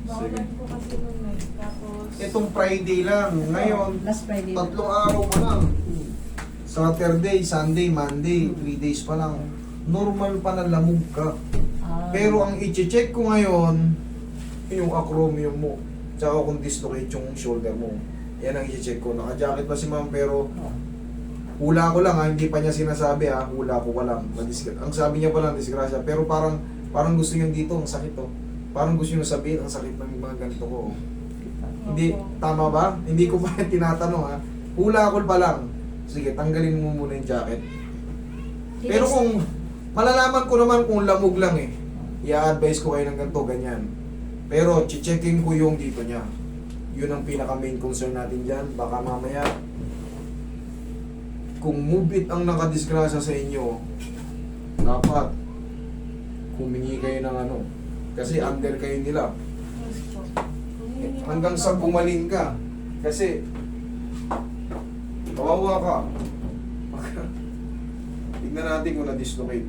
Sige. Bawal po kasi nung night. Tapos... Itong Friday lang. Ngayon, Last Friday. tatlong araw pa lang. Saturday, Sunday, Monday, 3 days pa lang. Normal pa na lamog ka. Pero ang i-check ko ngayon, yung acromion mo. Tsaka kung dislocate yung shoulder mo. Yan ang i-check ko. Naka-jacket pa si ma'am pero hula ko lang ha, hindi pa niya sinasabi ha, hula ko pa lang. Ang sabi niya pa lang, disgrasya. Pero parang gusto niyo dito, ang sakit to. Parang gusto niyo sabihin, ang sakit ng mga ganito ko. Hindi, tama ba? Hindi ko pa tinatanong ha. Hula ko pa lang. Sige, tanggalin mo muna yung jacket. Pero kung malalaman ko naman kung lamog lang eh, i-advise ko kayo ng ganito, ganyan. Pero checking ko yung dito niya. Yun ang pinaka main concern natin dyan. Baka mamaya, kung move it ang nakadisgrasya sa inyo, dapat humingi kayo ng ano. Kasi under kayo nila. Hanggang sa gumaling ka. Kasi, kawawa ka. Tignan natin kung na-dislocate.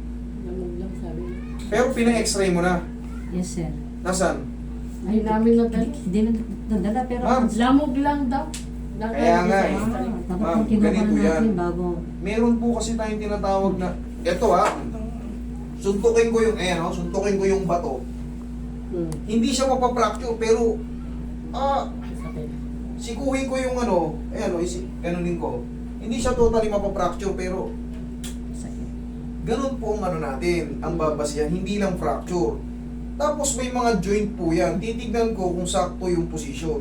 Lamog lang sabi. Pero pina-x-ray mo na. Yes, sir. Nasaan? Hindi namin nadala. Hindi na nadala pero Ma'am. Lamog lang daw. Kaya nga eh. dapat Ma'am, kung kinuha ganito na natin yan. bago. Meron po kasi tayong tinatawag na, eto ha, suntukin ko yung, suntukin ko yung bato. Hindi siya mapapracture, pero, sikuhin ko yung ganunin ko. Hindi siya totally mapapracture, pero, ganun po ang ano natin, ang babasihan, hindi lang fracture. Tapos may mga joint po yan, titignan ko kung sakto yung position.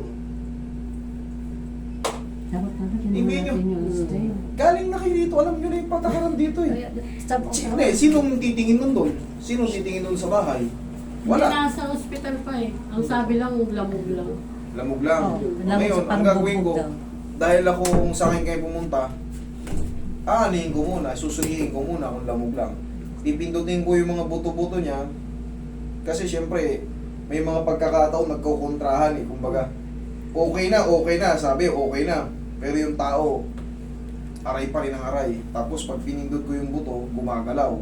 Dapat pala kinuha Hindi nyo, natin yung stay. galing na kayo dito, alam nyo na yung patakaran dito eh. Stop. Sinong titingin nun doon? Sinong titingin nun sa bahay? Hindi Wala. nasa ospital pa eh. Ang sabi lang, lamog lang. Lamog lang. Oh, lamog Ngayon, sa ang gagawin ko, pangbugbog daw. dahil ako kung sa akin kayo pumunta, aanihin ko muna, susulihin ko muna kung lamog lang. Pipindutin ko yung mga buto-buto niya, kasi syempre, may mga pagkakataon nagkukontrahan eh. Kumbaga, okay na, sabi okay na. Pero yung tao, aray pa rin ang aray. Tapos pag pinindot ko yung buto, gumagalaw.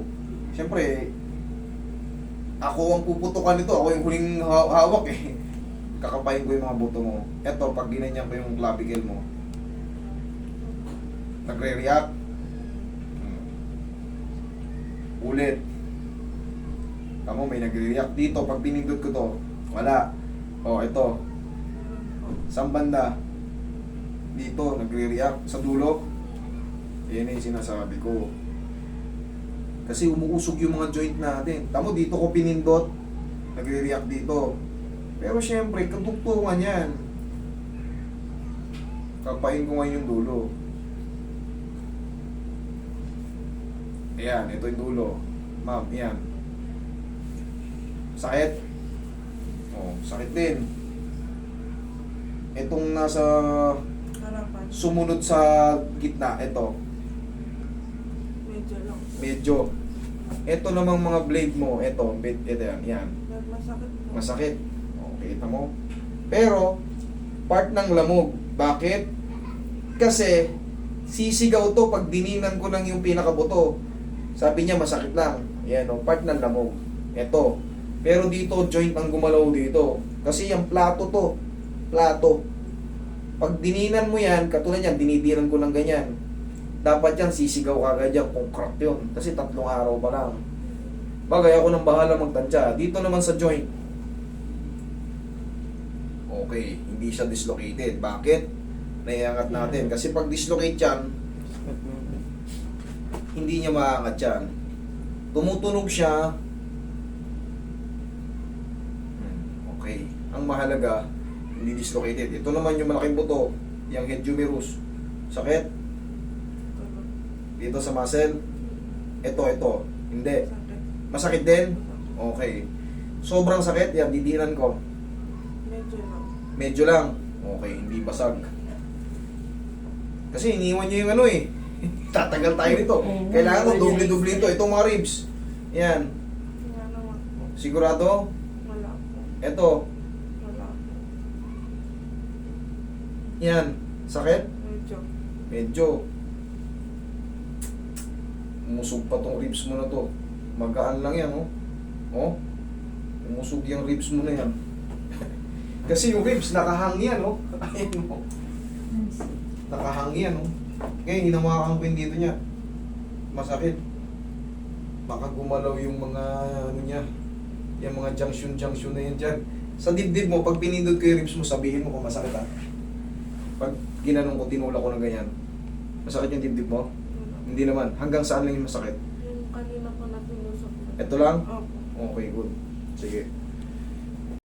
Syempre, ako ang puputukan nito, ako yung huling hawak eh. Kakapain ko yung mga buto mo. Eto, pag ginanyan ko yung clavicle mo, nagre-react. Ulit. Tamo, may nagre-react dito. Pag pinindot ko to, wala. O, ito. Saan banda? Dito, nagre-react. Sa dulo. Yan yung sinasabi ko. Kasi umuusog yung mga joint natin. Tamo, dito ko pinindot. Nagre-react dito. Pero syempre, katugtungan yan. Kapain ko ngayon yung dulo. Ayan, ito yung dulo. Ma'am, yan. Sakit? Oh, sakit din. Itong nasa Harapan. sumunod sa gitna, ito. Medyo lang. Medyo. Ito namang mga blade mo, ito yan, yan. Masakit po. Masakit. Okay, kita mo. Pero, part ng lamog. Bakit? Kasi, sisigaw to pag dininan ko lang yung pinakabuto. Sabi niya, masakit lang. Yan, part ng lamog. Ito. Pero dito, joint ang gumalaw dito. Kasi yung plato to. Plato. Pag dininan mo yan, katulad yan, dinidinan ko ng ganyan. Dapat yan, sisigaw kagad yan kung crack yun. Kasi 3 araw pa lang. Bagay ako nang bahala magtansya. Dito naman sa joint. Okay, hindi siya dislocated. Bakit? Naiangat natin. Kasi pag dislocate yan, hindi niya maangat yan. Tumutunog siya. Okay. Ang mahalaga, hindi dislocated. Ito naman yung malaking buto, yung head humerus. Sakit? Dito sa muscle. Ito. Hindi. Sakit. Masakit din? Okay. Sobrang sakit, yan, didinan ko. Medyo lang. Medyo lang. Okay, hindi basag. Kasi iniwan niyo yung ano eh. Tatagal tayo nito. Kailangan ko doble-doble ito. Itong mga ribs. Yan. Wala naman po. Sigurado? Wala po. Ito. Wala po. Yan. Sakit? Medyo. Medyo. Umusog pa tong ribs mo na to. Magaan lang yan, oh. Oh. Umusog yung ribs mo na yan. Kasi yung ribs, nakahang yan, oh. Ayan mo. Nice. Nakahang yan, oh. Ngayon, hinawakan ko yung dito niya. Masakit. Baka gumalaw yung mga, ano niya, yung mga junction na yan dyan. Sa dibdib mo, pag pinindot ko yung ribs mo, sabihin mo kung masakit, ha. Pag ginanong ko, tinulak ko ng ganyan. Masakit yung dibdib mo? Wala. Hindi naman. Hanggang saan lang yung masakit? Yung kanina ko na tinusok na. Ito lang? Opo. Okay, good. Sige.